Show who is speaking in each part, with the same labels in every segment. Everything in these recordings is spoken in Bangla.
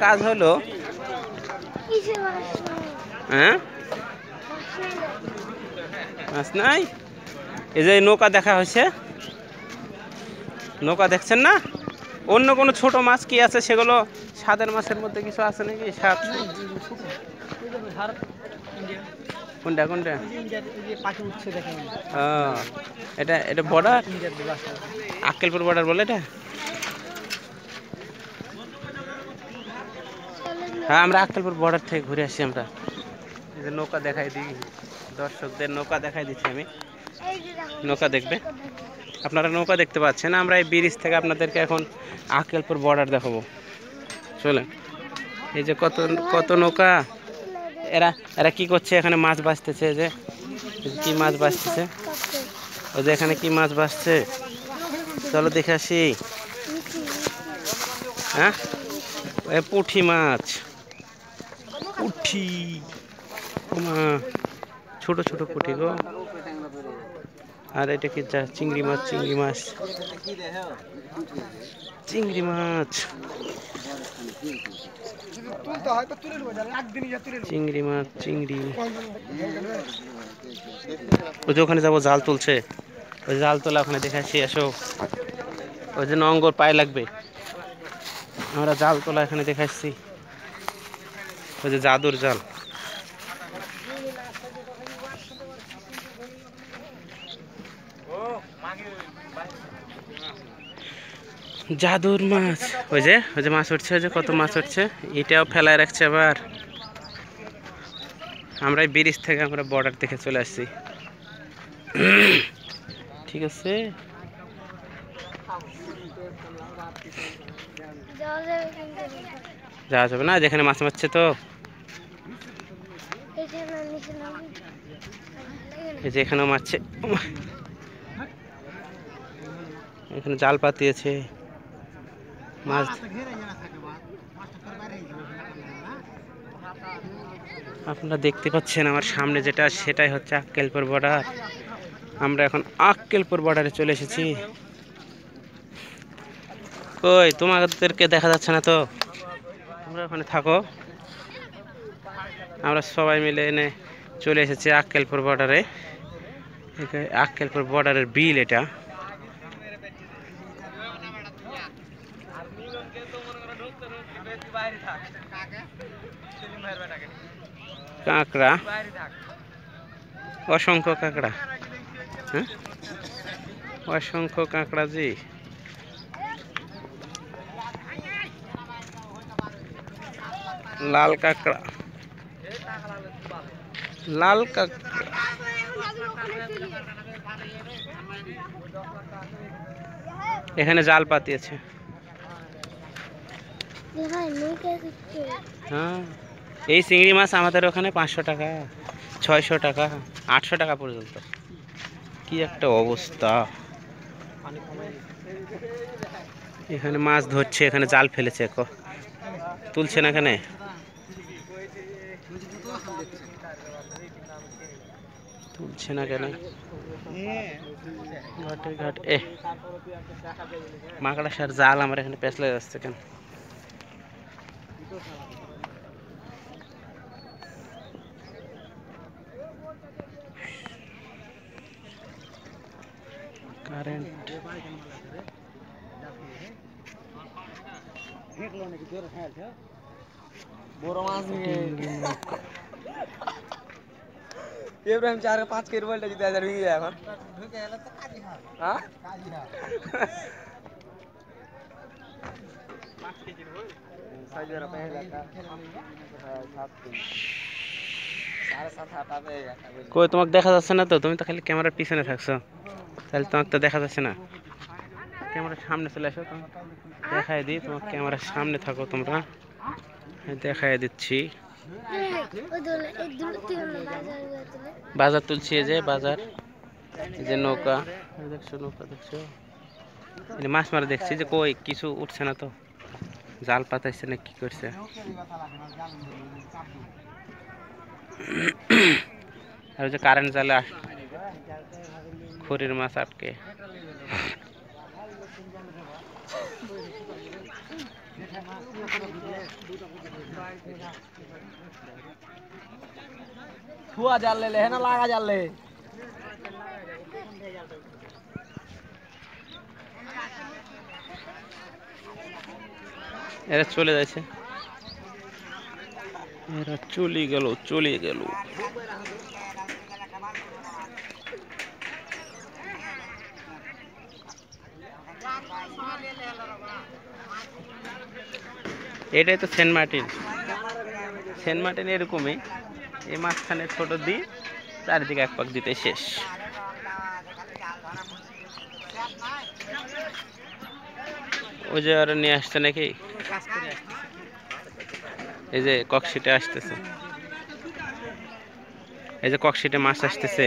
Speaker 1: কাজ হলো হ্যাঁ মাছ নাই এই যে নৌকা দেখা হয়েছে নৌকা দেখছেন না অন্য কোনো ছোট মাছ কি আছে সেগুলো স্বাদের মাছের মধ্যে কিছু আছে নাকি স্বাদ কোনটা কোনটা এটা এটা বর্ডার আক্কেলপুর বর্ডার বলে এটা হ্যাঁ আমরা আক্কেলপুর বর্ডার থেকে ঘুরে আসছি আমরা এই যে নৌকা দেখাই দিই দর্শকদের নৌকা দেখাই দিচ্ছি আমি নৌকা দেখবে আপনারা নৌকা দেখতে পাচ্ছেন আমরা এই ব্রিজ থেকে আপনাদেরকে এখন আক্কেলপুর বর্ডার দেখাবো চলেন এই যে কত কত নৌকা এরা এরা কি করছে এখানে মাছ বাছতেছে যে কি মাছ বাছতেছে ওই যে এখানে কি মাছ বাছছে চলো দেখে আসি হ্যাঁ পুঁটি মাছ পুঁটি ছোট ছোট পুঁটি গো আর এটা কি চিংড়ি মাছ চিংড়ি মাছ চিংড়ি মাছ চিংড়ি মাছ চিংড়ি ওই যে ওখানে যাবো জাল তুলছে ওই জাল তোলা ওখানে দেখে আসি এসো ওই যে নঙ্গর পায়ে লাগবে আমরা জাল তোলা এখানে দেখে আসছি ওই যে জাদুর জাল জাদুর মাছ ওই যে মাছ উঠছে ওই যে কত মাছ উঠছে এটাও ফেলায় রাখছে আবার আমরা এই ব্রিজ থেকে আমরা বর্ডার দেখে চলে আসছি ঠিক আছে যাওয়া যাবে না যেখানে মাছ মারছে তো এই যে এখানেও মারছে এখানে জাল পাতিয়েছে মাছ আপনারা দেখতে পাচ্ছেন আমার সামনে যেটা সেটাই হচ্ছে আক্কেলপুর বর্ডার আমরা এখন আক্কেলপুর বর্ডারে চলে এসেছি কই তোমাদেরকে দেখা যাচ্ছে না তো তোমরা ওখানে থাকো আমরা সবাই মিলে এনে চলে এসেছি আক্কেলপুর বর্ডারে আক্কেলপুর বর্ডারের বিল এটা কাঁকড়া অসংখ্য কাঁকড়া হ্যাঁ অসংখ্য কাঁকড়া জি লাল কাঁকড়া লাল কাঁকড়া এখানে জাল পাতিয়েছে হ্যাঁ এই চিংড়ি মাছ আমাদের ওখানে 500 টাকা 600 টাকা 800 টাকা পর্যন্ত কি একটা অবস্থা এখানে মাছ ধরছে এখানে জাল ফেলেছে তুলছে না এখানে তুলছে না কেন ঘাটে ঘাট মাকড়াসার জাল আমার এখানে পেছলে যাচ্ছে কেন কারেন্ট
Speaker 2: इब्राहिम 4-5 के बोल रही थी भी है এখন हां 5 केजी हो 6000 रुपए का 7.5 आवेगा
Speaker 1: কই তোমাকে দেখা যাচ্ছে না তো তুমি তো খালি ক্যামেরার পিছনে থাকছো তাহলে তোমাকে তো দেখা যাচ্ছে না ক্যামেরার সামনে চলে আসো তুমি দেখাই দিই তোমাকে ক্যামেরার সামনে থাকো তোমরা দেখাই দিচ্ছি বাজার তুলছি এই যে বাজার এই যে নৌকা দেখছো নৌকা দেখছো এই মাছ মারা দেখছি যে কই কিছু উঠছে না তো জাল পাতাইছে না কি করছে আর যে কারেন্ট জালে খড়ির মাছ আটকে
Speaker 2: छुआ जाल ले है ना लागा जाल ले
Speaker 1: এরা চলে যাচ্ছে, এরা চলে গেল চলে গেল। এটাই তো সেন্ট মার্টিন। সেন্ট মার্টিন এরকমই, এই মাঝখানে ছোট দিয়ে চারিদিকে এক পাক দিতে শেষ। ওই যে আর নিয়ে আসছে নাকি, এই যে ককশিটে আসতেছে, এই যে ককশিটে মাছ আসতেছে।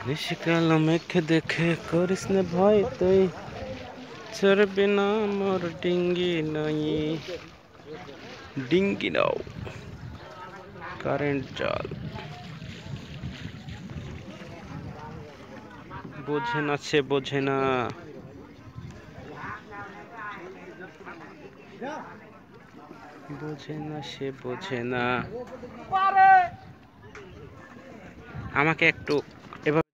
Speaker 1: নিশিকালো মেঘে দেখে করিস না ভয়, তুই চড়বি না মোর ডিঙ্গি নাই, ডিঙ্গি নাও কারেন্ট জাল। বোঝে না সে বোঝে না, বোঝে না সে বোঝে না। আমাকে একটু এভাবে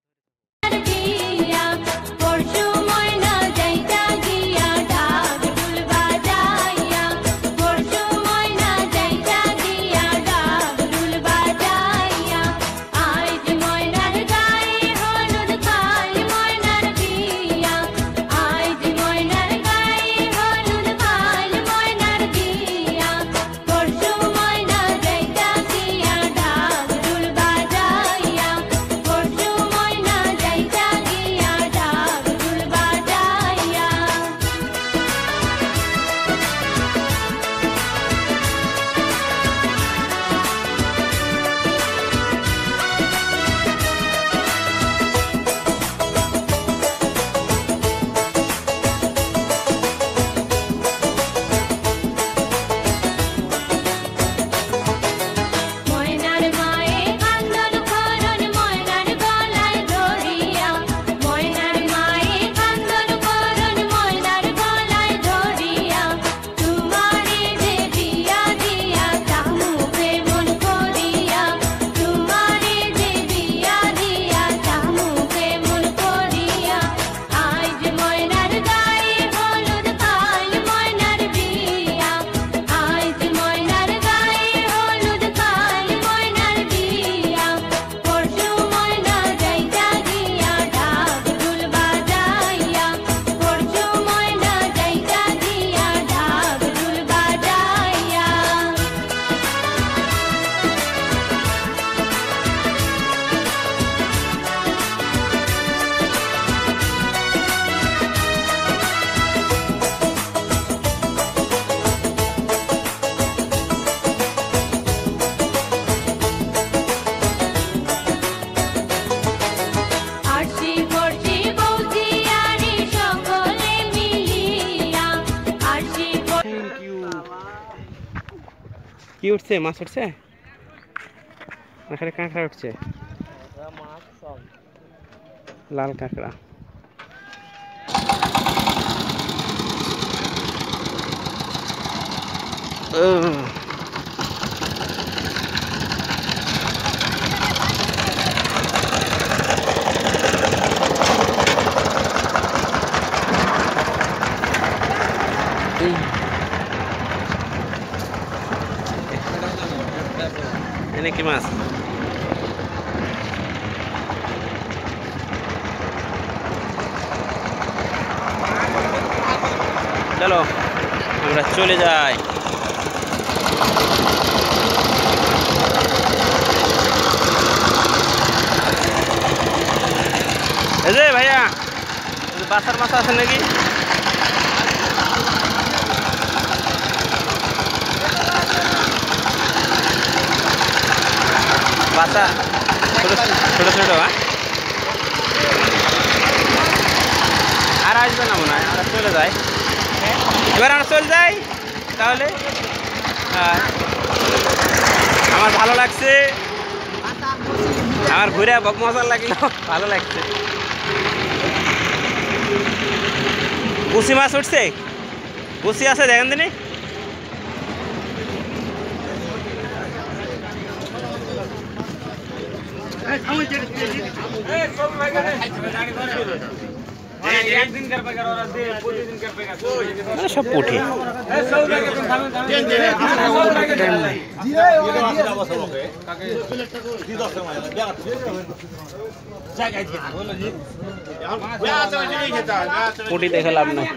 Speaker 1: কি উঠছে? মাছ উঠছে না খালি কাঁকড়া উঠছে? লাল কাঁকড়া। এনে কি মাছ? চলো আমরা চলে যাই। এই যে ভাইয়া বাসার মাছ আছে নাকি? বাসা ছোট ছোট ছোট, আর আসবে না মনে হয়, আমরা চলে যাই। এবার আমরা চলে যাই তাহলে। আমার ভালো লাগছে। আমার ঘুরে মজা লাগলো, ভালো লাগছে। গুছি মাছ উঠছে, গুছি আছে দেখেন দিনি। সব পুঁটি পুঁটি দেখে লাভ নাই,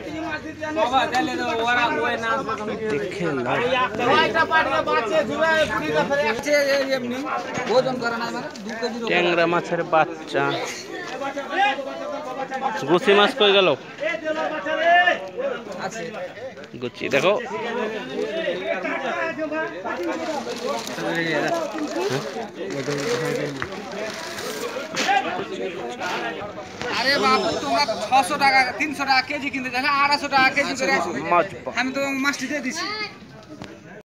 Speaker 1: ট্যাংরা মাছের বাচ্চা। গুছি মাছ কই গেল? গুচি দেখো,
Speaker 2: আরে বাবু তোমরা 600 টাকা 300 টাকা কেজি কিনতে যাচ্ছ, 250 টাকা কেজি করে। আমি তো মাছটি দিয়ে দিছি।